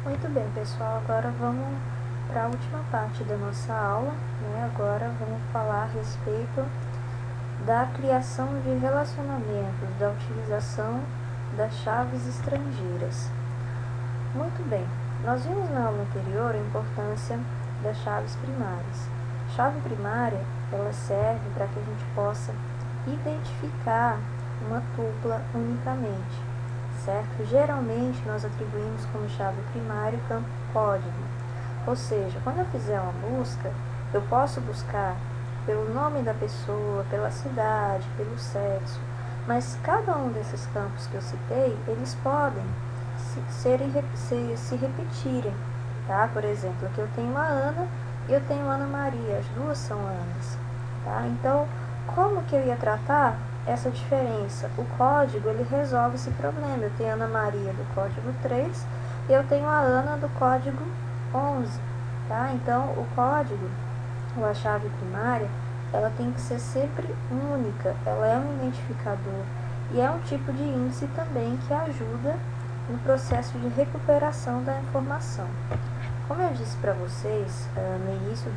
Muito bem, pessoal, agora vamos para a última parte da nossa aula, né? Agora vamos falar a respeito da criação de relacionamentos, da utilização das chaves estrangeiras. Muito bem, nós vimos na aula anterior a importância das chaves primárias. Chave primária, ela serve para que a gente possa identificar uma tupla unicamente, certo? Geralmente nós atribuímos como chave primária o campo código, ou seja, quando eu fizer uma busca, eu posso buscar pelo nome da pessoa, pela cidade, pelo sexo, mas cada um desses campos que eu citei, eles podem se repetirem, tá? Por exemplo, aqui eu tenho a Ana e eu tenho a Ana Maria, as duas são Anas, tá? Então, como que eu ia tratar essa diferença? O código, ele resolve esse problema. Eu tenho a Ana Maria do código 3 e eu tenho a Ana do código 11, tá? Então, o código, ou a chave primária, ela tem que ser sempre única, ela é um identificador e é um tipo de índice também que ajuda no processo de recuperação da informação. Como eu disse para vocês no início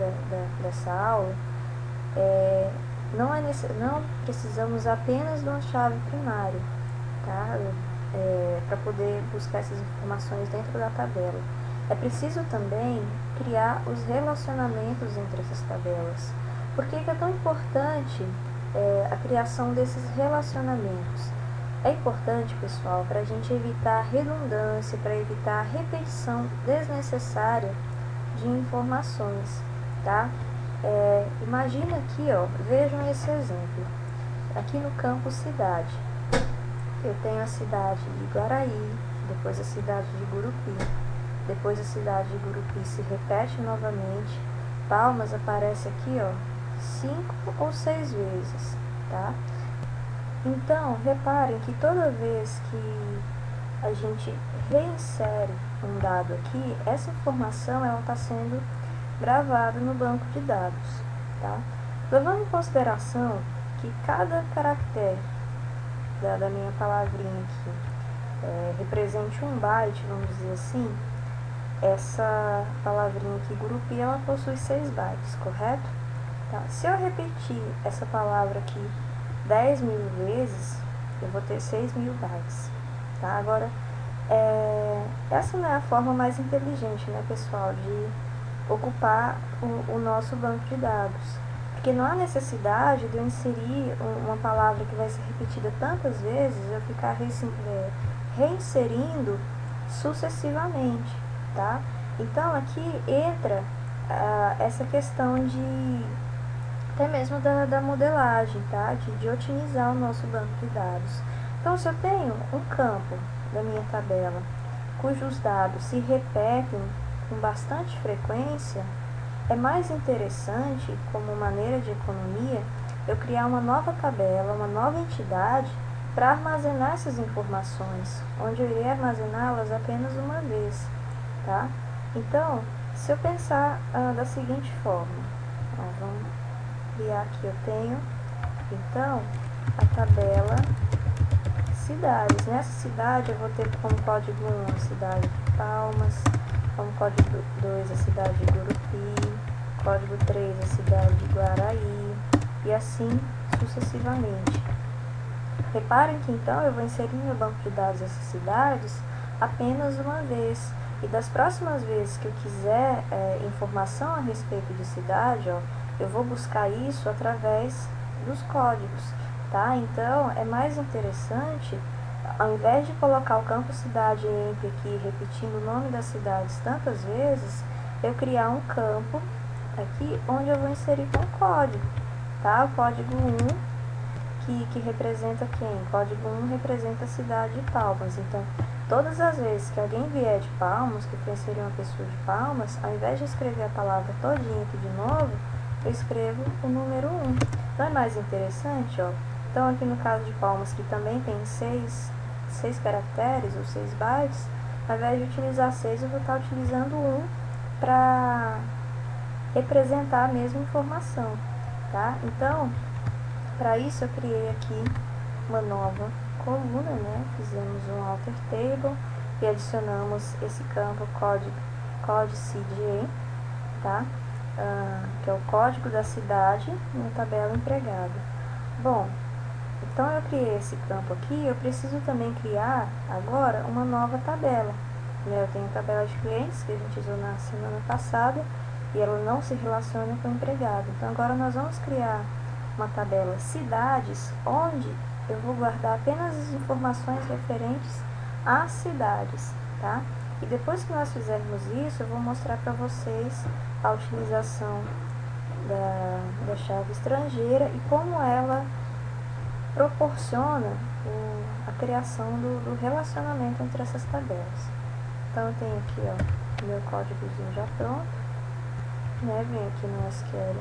dessa aula, não precisamos apenas de uma chave primária, tá? Para poder buscar essas informações dentro da tabela. É preciso também criar os relacionamentos entre essas tabelas. Por que é tão importante a criação desses relacionamentos? É importante, pessoal, para a gente evitar redundância, para evitar repetição desnecessária de informações, tá? Imagina aqui, ó, vejam esse exemplo. Aqui no campo cidade, eu tenho a cidade de Guaraí, depois a cidade de Gurupi, depois a cidade de Gurupi se repete novamente, Palmas aparece aqui, ó, 5 ou 6 vezes, tá? Então, reparem que toda vez que a gente reinsere um dado aqui, essa informação ela está sendo gravada no banco de dados, tá? Levando em consideração que cada caractere da minha palavrinha aqui represente um byte, vamos dizer assim, essa palavrinha aqui, Gurupi, ela possui 6 bytes, correto? Tá? Se eu repetir essa palavra aqui 10.000 vezes, eu vou ter 6.000 bytes, tá? Agora, essa não é a forma mais inteligente, né, pessoal, de ocupar o nosso banco de dados, porque não há necessidade de eu inserir uma palavra que vai ser repetida tantas vezes, eu ficar reinserindo sucessivamente, tá? Então, aqui entra essa questão de até mesmo da modelagem, tá? De otimizar o nosso banco de dados. Então, se eu tenho um campo da minha tabela cujos dados se repetem com bastante frequência, é mais interessante, como maneira de economia, eu criar uma nova tabela, uma nova entidade para armazenar essas informações, onde eu irei armazená-las apenas uma vez, tá? Então, se eu pensar da seguinte forma, vamos criar aqui, eu tenho, então, a tabela cidades. Nessa cidade eu vou ter como código 1 a cidade de Palmas, como código 2 a cidade de Gurupi, código 3 a cidade de Guaraí, e assim sucessivamente. Reparem que então eu vou inserir no meu banco de dados essas cidades apenas uma vez. E das próximas vezes que eu quiser informação a respeito de cidade, ó, eu vou buscar isso através dos códigos, tá? Então, é mais interessante, ao invés de colocar o campo cidade EMP aqui, repetindo o nome das cidades tantas vezes, eu criar um campo aqui onde eu vou inserir com o código, tá? O código 1, que representa quem? Código 1 representa a cidade de Palmas. Então, todas as vezes que alguém vier de Palmas, que for inserir uma pessoa de Palmas, ao invés de escrever a palavra todinha aqui de novo, eu escrevo o número 1. Então, é mais interessante, ó. Então, aqui no caso de Palmas, que também tem 6 caracteres, ou 6 bytes, ao invés de utilizar 6, eu vou estar utilizando 1 para representar a mesma informação, tá? Então, para isso eu criei aqui uma nova coluna, né? Fizemos um alter table porque adicionamos esse campo código tá? Que é o código da cidade na tabela empregada. Bom, então eu criei esse campo aqui, eu preciso também criar agora uma nova tabela. Eu tenho a tabela de clientes que a gente usou na semana passada e ela não se relaciona com o empregado. Então agora nós vamos criar uma tabela cidades, onde eu vou guardar apenas as informações referentes às cidades, tá? E depois que nós fizermos isso, eu vou mostrar para vocês a utilização da chave estrangeira e como ela proporciona a criação do relacionamento entre essas tabelas. Então eu tenho aqui, ó, meu códigozinho já pronto, né? Venho aqui no SQL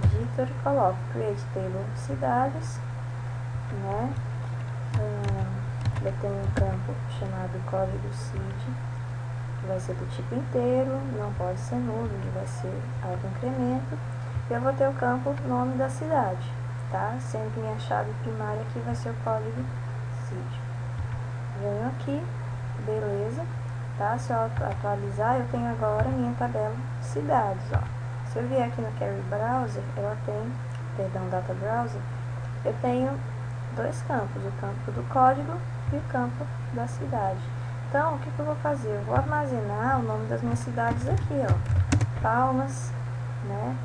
Editor e coloco Create Table Cidades, né? Eu tenho um campo chamado código seed, que vai ser do tipo inteiro, não pode ser nulo, ele vai ser auto-incremento. E eu vou ter o campo nome da cidade, tá? Sendo que minha chave primária aqui vai ser o código seed. Venho aqui, beleza, tá? Se eu atualizar, eu tenho agora minha tabela cidades, ó. Se eu vier aqui no Query Browser, ela tem, perdão, Data Browser, eu tenho dois campos, o campo do código e o campo da cidade. Então, o que eu vou fazer? Eu vou armazenar o nome das minhas cidades aqui, ó. Palmas, né?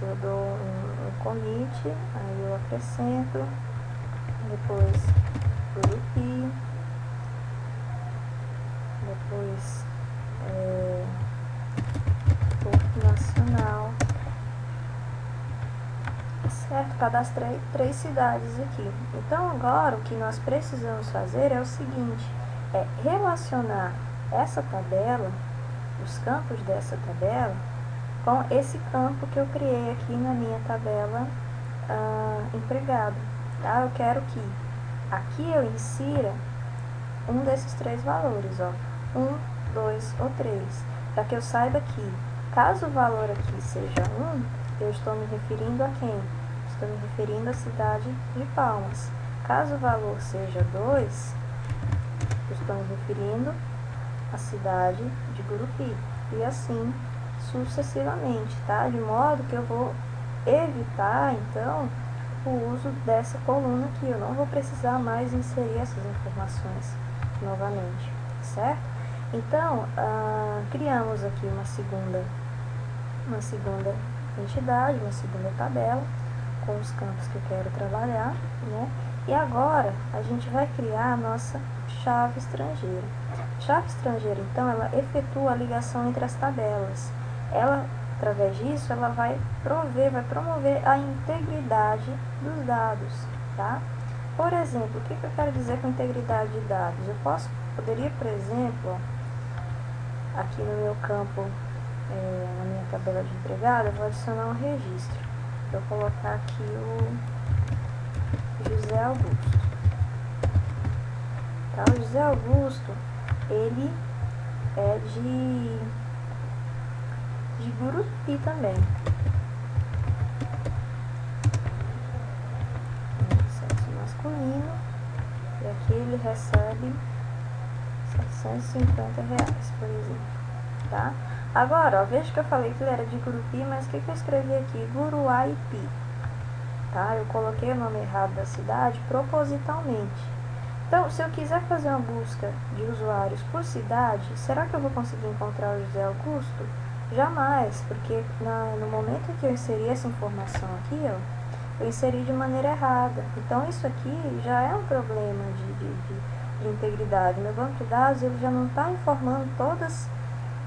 Eu dou um commit, aí eu acrescento, depois Gurupi, depois Porto Nacional, certo? Cadastrei 3 cidades aqui. Então agora o que nós precisamos fazer é o seguinte, é relacionar essa tabela, os campos dessa tabela, com esse campo que eu criei aqui na minha tabela empregado, tá? Eu quero que aqui eu insira um desses 3 valores, ó, 1, 2 ou 3, para que eu saiba que, caso o valor aqui seja 1, eu estou me referindo a quem? Estou me referindo à cidade de Palmas. Caso o valor seja 2, eu estou me referindo à cidade de Gurupi. E assim sucessivamente, tá? De modo que eu vou evitar, então, o uso dessa coluna aqui. Eu não vou precisar mais inserir essas informações novamente, certo? Então, criamos aqui uma segunda entidade, uma segunda tabela, com os campos que eu quero trabalhar, né? E agora, a gente vai criar a nossa chave estrangeira. Chave estrangeira, então, ela efetua a ligação entre as tabelas. Ela, através disso, ela vai promover a integridade dos dados, tá? Por exemplo, o que eu quero dizer com integridade de dados? Eu poderia, por exemplo, aqui no meu campo, na minha tabela de empregado, eu vou adicionar um registro. Vou colocar aqui o José Augusto. Tá? O José Augusto, ele é de Gurupi também. Sexo masculino. E aqui ele recebe R$750, por exemplo. Tá? Agora, ó, veja que eu falei que ele era de Gurupi, mas o que eu escrevi aqui? Guruaipi. Tá? Eu coloquei o nome errado da cidade propositalmente. Então, se eu quiser fazer uma busca de usuários por cidade, será que eu vou conseguir encontrar o José Augusto? Jamais, porque no momento em que eu inseri essa informação aqui, ó, eu inseri de maneira errada. Então, isso aqui já é um problema de integridade. Meu banco de dados ele já não está informando todos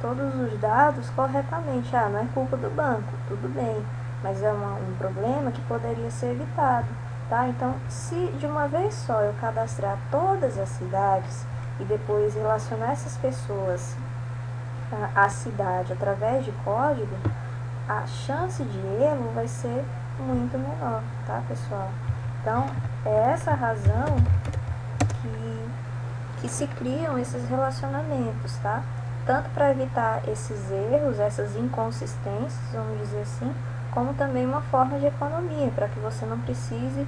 os dados corretamente. Não é culpa do banco, tudo bem, mas é um problema que poderia ser evitado. Tá? Então, se de uma vez só eu cadastrar todas as cidades e depois relacionar essas pessoas à cidade através de código, a chance de erro vai ser muito menor, tá, pessoal? Então, é essa a razão que se criam esses relacionamentos, tá? Tanto para evitar esses erros, essas inconsistências, vamos dizer assim, como também uma forma de economia, para que você não precise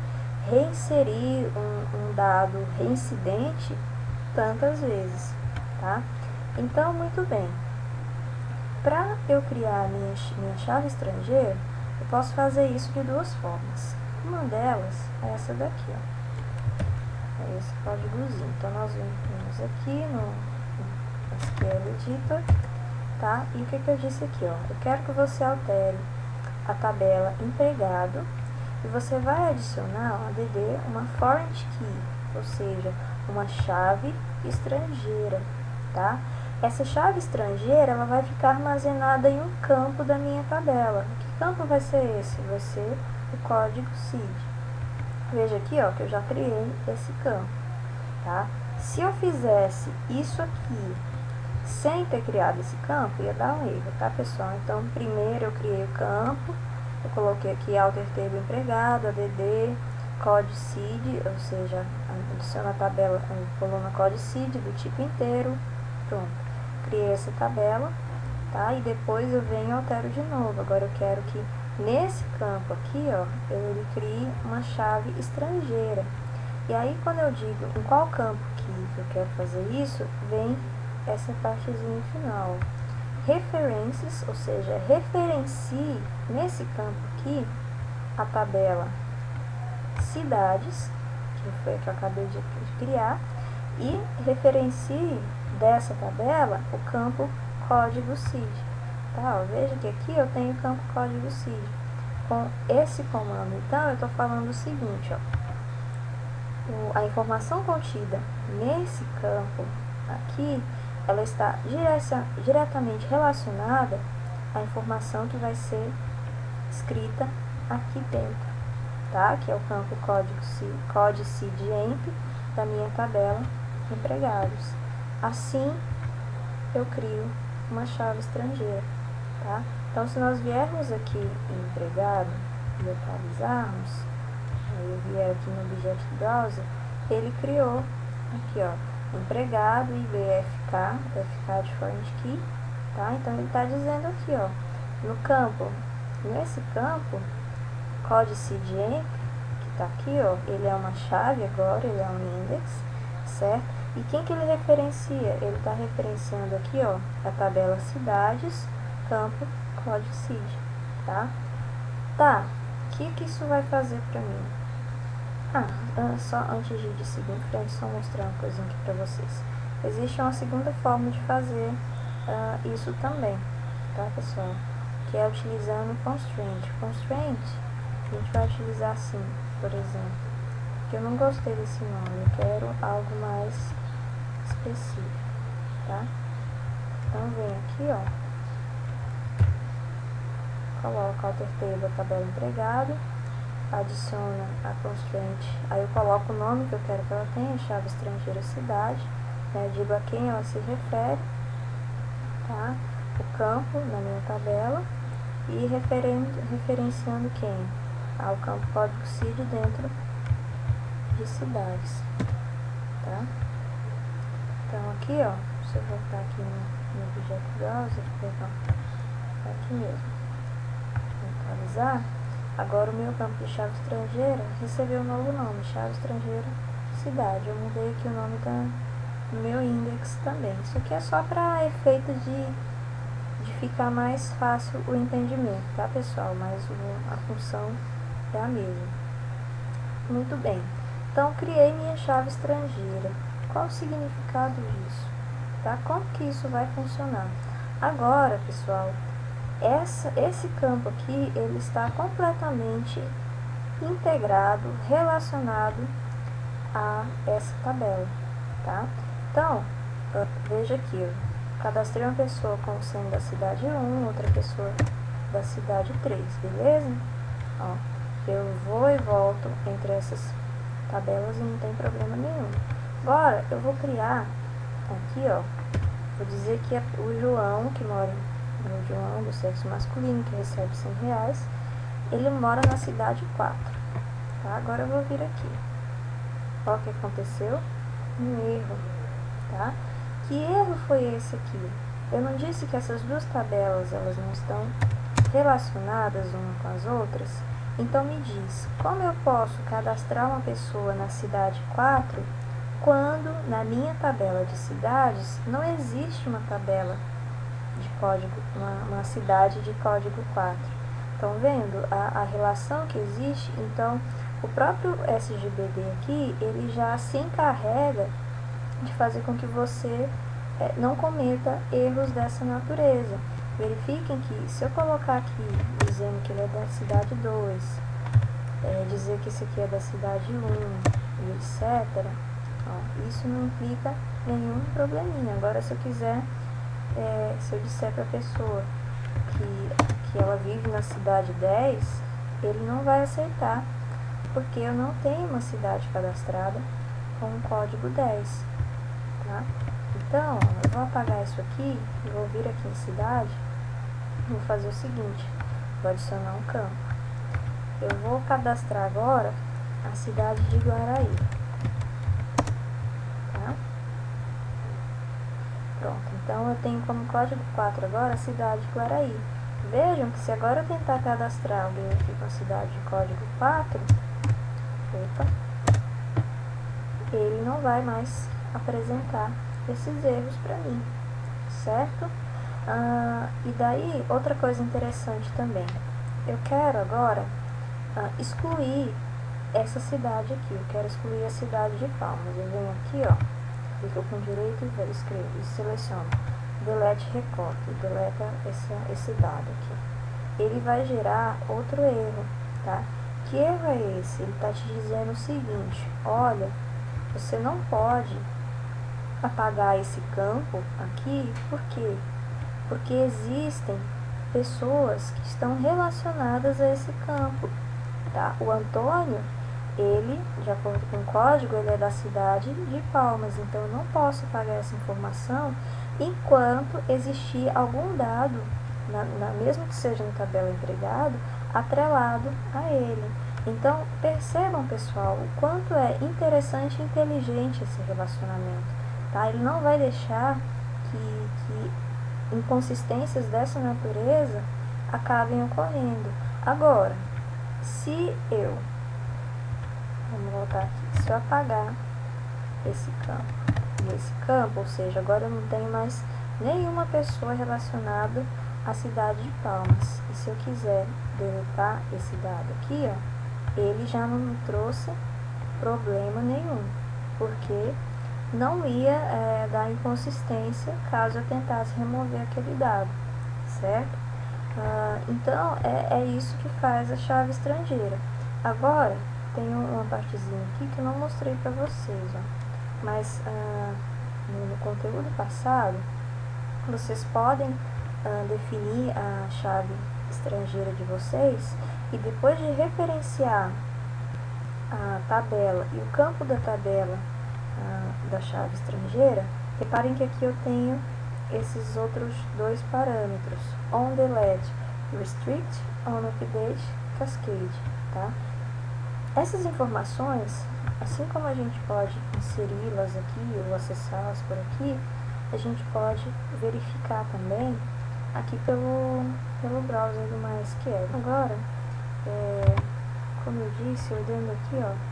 reinserir um dado reincidente tantas vezes. tá? Então, muito bem. Para eu criar minha chave estrangeira, eu posso fazer isso de duas formas. Uma delas é essa daqui, ó. É esse códigozinho. Então, nós vamos aqui no SQL Editor, tá? E o que eu disse aqui, ó? Eu quero que você altere a tabela empregado e você vai adicionar ao ADD uma foreign key, ou seja, uma chave estrangeira, tá? Essa chave estrangeira, ela vai ficar armazenada em um campo da minha tabela. Que campo vai ser esse? Vai ser o código seed. Veja aqui, ó, que eu já criei esse campo, tá? Se eu fizesse isso aqui sem ter criado esse campo, ia dar um erro, tá, pessoal? Então, primeiro eu criei o campo, eu coloquei aqui alter table empregado, add, code seed, ou seja, adiciona a tabela, coluna code seed do tipo inteiro, pronto. Criei essa tabela, tá? E depois eu venho e altero de novo. Agora eu quero que nesse campo aqui, ó, ele crie uma chave estrangeira. E aí, quando eu digo em qual campo que eu quero fazer isso, vem essa partezinha final. Referências, ou seja, referencie nesse campo aqui a tabela cidades, que foi a que eu acabei de criar, e referencie dessa tabela o campo código seed. Tá, ó, veja que aqui eu tenho o campo código seed. Com esse comando, então, eu estou falando o seguinte, ó, a informação contida nesse campo aqui, ela está diretamente relacionada à informação que vai ser escrita aqui dentro, tá? Que é o campo code seed emp da minha tabela empregados. Assim, eu crio uma chave estrangeira, tá? Então, se nós viermos aqui em empregado e atualizarmos, aí eu vier aqui no Object Browser, ele criou aqui, ó, empregado e BFK, BFK de foreign key, tá? Então, ele está dizendo aqui, ó, no campo, nesse campo, code seed emp, que está aqui, ó, ele é uma chave agora, ele é um index, certo? E quem que ele referencia? Ele está referenciando aqui, ó, a tabela cidades, campo, código seed, tá? Tá, o que isso vai fazer pra mim? Só antes de seguir em frente, só mostrar uma coisinha aqui pra vocês. Existe uma segunda forma de fazer isso também, tá, pessoal? Que é utilizando constraint. Constraint, a gente vai utilizar assim, por exemplo, que eu não gostei desse nome, eu quero algo mais específico, tá? Então, vem aqui, ó, coloca alter table a tabela empregado, adiciona a constraint, aí eu coloco o nome que eu quero que ela tenha, chave estrangeira cidade, né, digo a quem ela se refere, tá? O campo na minha tabela e referenciando quem? Ao campo código seed dentro de cidades, tá? Então aqui, ó, se eu voltar aqui no Object Browser, tá aqui mesmo, vou atualizar, agora o meu campo de chave estrangeira recebeu um novo nome, chave estrangeira cidade. Eu mudei aqui o nome do meu index também. Isso aqui é só para efeito de ficar mais fácil o entendimento, tá, pessoal? Mas a função é a mesma. Muito bem. Então, criei minha chave estrangeira. Qual o significado disso? Tá? Como que isso vai funcionar? Agora, pessoal, esse campo aqui, ele está completamente integrado, relacionado a essa tabela, tá? Então, veja aqui, eu cadastrei uma pessoa como sendo da cidade 1, outra pessoa da cidade 3, beleza? Ó, eu vou e volto entre essas tabelas e não tem problema nenhum. Agora, eu vou criar aqui, ó, vou dizer que é o João, que mora no João, do sexo masculino, que recebe R$100, ele mora na cidade 4, tá? Agora eu vou vir aqui. Olha o que aconteceu, um erro, tá? Que erro foi esse aqui? Eu não disse que essas duas tabelas, elas não estão relacionadas uma com as outras? Então me diz, como eu posso cadastrar uma pessoa na cidade 4 quando na minha tabela de cidades não existe uma tabela de código, uma cidade de código 4. Estão vendo a relação que existe? Então, o próprio SGBD aqui, ele já se encarrega de fazer com que você não cometa erros dessa natureza. Verifiquem que se eu colocar aqui dizendo que ele é da cidade 2, dizer que esse aqui é da cidade 1 e etc., ó, isso não implica nenhum probleminha. Agora, se eu quiser, se eu disser para a pessoa que ela vive na cidade 10, ele não vai aceitar, porque eu não tenho uma cidade cadastrada com o código 10, tá? Então, eu vou apagar isso aqui e vou vir aqui em cidade e vou fazer o seguinte, vou adicionar um campo. Eu vou cadastrar agora a cidade de Guaraí, tá? Pronto, então eu tenho como código 4 agora a cidade de Guaraí. Vejam que se agora eu tentar cadastrar alguém aqui com a cidade de código 4, ele não vai mais apresentar esses erros para mim, certo? E daí, outra coisa interessante também, eu quero agora excluir essa cidade aqui, eu quero excluir a cidade de Palmas. Eu venho aqui, ó, clico com direito e escrevo, e seleciono delete recorte, deleta esse dado aqui. Ele vai gerar outro erro, tá? Que erro é esse? Ele está te dizendo o seguinte, olha, você não pode apagar esse campo aqui, por quê? Porque existem pessoas que estão relacionadas a esse campo, tá? O Antônio, ele, de acordo com o código, ele é da cidade de Palmas, então eu não posso apagar essa informação enquanto existir algum dado, mesmo que seja na tabela empregado, atrelado a ele. Então, percebam, pessoal, o quanto é interessante e inteligente esse relacionamento, tá? Ele não vai deixar que inconsistências dessa natureza acabem ocorrendo. Agora, se eu, vamos voltar aqui, se eu apagar esse campo e esse campo, ou seja, agora eu não tenho mais nenhuma pessoa relacionada à cidade de Palmas, e se eu quiser deletar esse dado aqui, ó, ele já não me trouxe problema nenhum, porque não ia dar inconsistência caso eu tentasse remover aquele dado, certo? Então, é isso que faz a chave estrangeira. Agora, tem uma partezinha aqui que eu não mostrei para vocês, ó, mas no conteúdo passado, vocês podem definir a chave estrangeira de vocês e depois de referenciar a tabela e o campo da tabela da chave estrangeira, reparem que aqui eu tenho esses outros dois parâmetros, onDelete, Restrict, onUpdate, Cascade, tá? Essas informações, assim como a gente pode inseri-las aqui ou acessá-las por aqui, a gente pode verificar também aqui pelo browser do MySQL. Agora, como eu disse, olhando aqui, ó,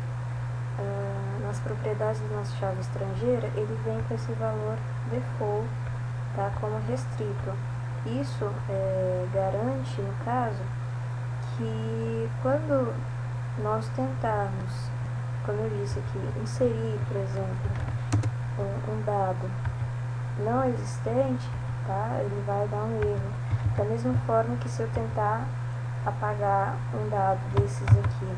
nas propriedades da nossa chave estrangeira, ele vem com esse valor default, tá, como restrito. Isso garante, no caso, que quando nós tentarmos, como eu disse aqui, inserir, por exemplo, um dado não existente, tá, ele vai dar um erro. Da mesma forma que se eu tentar apagar um dado desses aqui,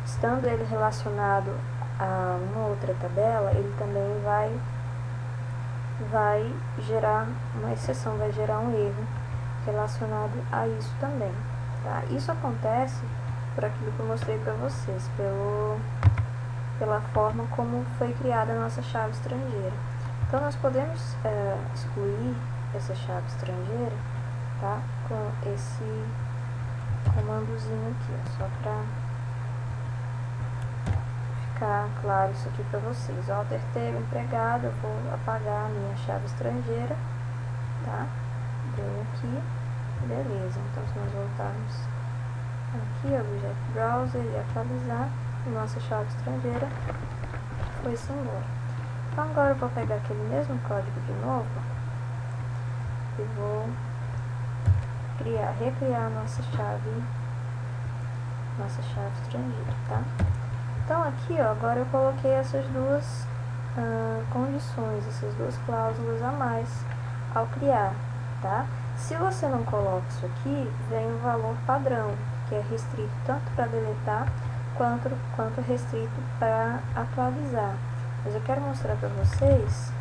estando ele relacionado a uma outra tabela, ele também vai gerar uma exceção, vai gerar um erro relacionado a isso também, tá? Isso acontece por aquilo que eu mostrei para vocês, pela forma como foi criada a nossa chave estrangeira. Então, nós podemos excluir essa chave estrangeira, tá, com esse comandozinho aqui, ó, só para ficar claro isso aqui para vocês. Alter T empregado, eu vou apagar a minha chave estrangeira, tá? Venho aqui, beleza. Então, se nós voltarmos aqui, Object Browser, e atualizar, nossa chave estrangeira foi-se embora. Então agora eu vou pegar aquele mesmo código de novo e vou recriar a nossa chave estrangeira, tá? Então aqui, ó, agora eu coloquei essas duas condições, essas duas cláusulas a mais ao criar, tá? Se você não coloca isso aqui, vem o valor padrão, que é restrito tanto para deletar quanto restrito para atualizar. Mas eu quero mostrar para vocês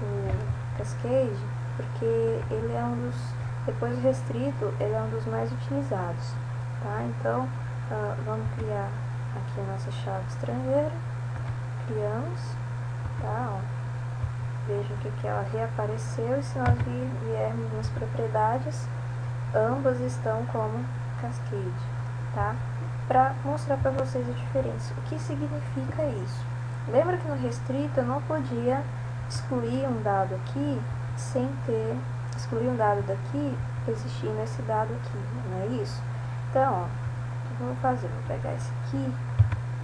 o Cascade, porque ele é um dos, depois do restrito, ele é um dos mais utilizados, tá? Então, vamos criar aqui a nossa chave estrangeira, criamos, tá? Ó. Vejam que aqui ela reapareceu, e se nós viermos nas propriedades, ambas estão como Cascade, tá? Para mostrar para vocês a diferença. O que significa isso? Lembra que no restrito eu não podia excluir um dado aqui sem ter, excluir um dado daqui existindo esse dado aqui, não é isso? Então, ó, o que eu vou fazer? Vou pegar esse aqui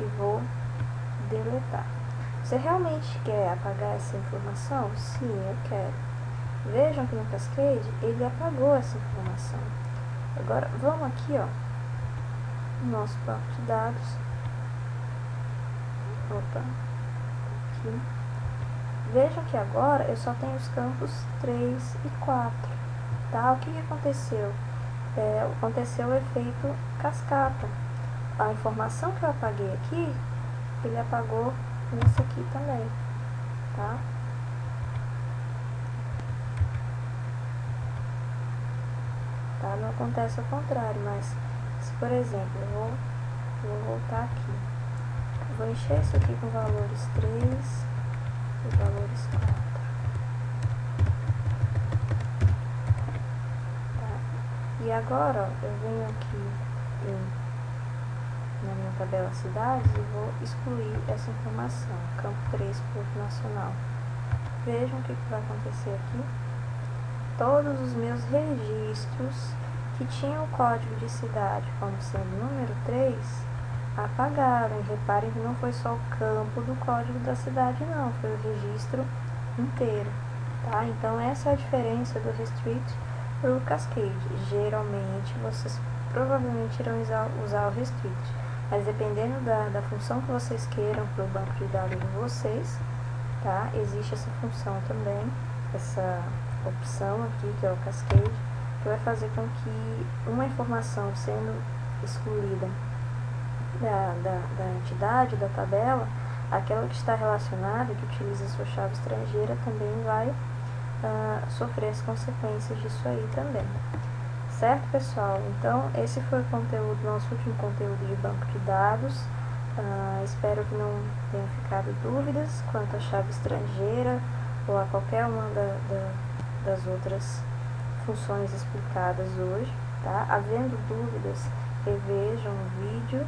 e vou deletar. Você realmente quer apagar essa informação? Sim, eu quero. Vejam que no Cascade ele apagou essa informação. Agora, vamos aqui, ó, no nosso banco de dados. Opa, aqui. Vejam que agora eu só tenho os campos 3 e 4, tá? O que aconteceu? Aconteceu o efeito cascata. A informação que eu apaguei aqui, ele apagou nesse aqui também, tá? Tá? Não acontece ao contrário, mas se, por exemplo, eu vou voltar aqui, eu vou encher isso aqui com valores 3 e valores 4. Tá? E agora, ó, eu venho aqui na minha tabela cidades e vou excluir essa informação, campo 3, Porto Nacional. Vejam o que vai acontecer aqui. Todos os meus registros que tinham o código de cidade como sendo número 3, apagaram. E reparem que não foi só o campo do código da cidade, não, foi o registro inteiro, tá? Então essa é a diferença do restrict para o cascade. Geralmente vocês provavelmente irão usar o restrict, mas dependendo da função que vocês queiram para o banco de dados de vocês, tá? Existe essa função também, essa opção aqui, que é o cascade, que vai fazer com que uma informação sendo excluída da entidade, da tabela, aquela que está relacionada, que utiliza a sua chave estrangeira, também vai sofrer as consequências disso aí também. Certo, pessoal? Então, esse foi o conteúdo, nosso último conteúdo de banco de dados. Espero que não tenham ficado dúvidas quanto à chave estrangeira ou a qualquer uma das outras funções explicadas hoje, tá? Havendo dúvidas, revejam o vídeo,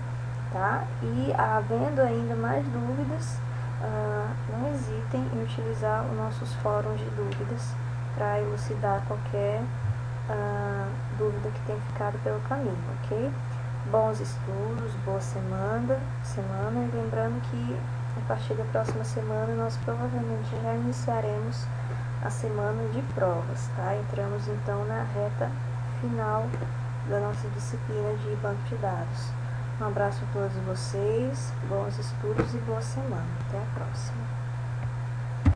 tá? E havendo ainda mais dúvidas, não hesitem em utilizar os nossos fóruns de dúvidas para elucidar qualquer dúvida que tenha ficado pelo caminho, ok? Bons estudos, boa semana, e lembrando que a partir da próxima semana nós provavelmente já iniciaremos a semana de provas, tá? Entramos então na reta final da nossa disciplina de banco de dados. Um abraço a todos vocês, bons estudos e boa semana. Até a próxima.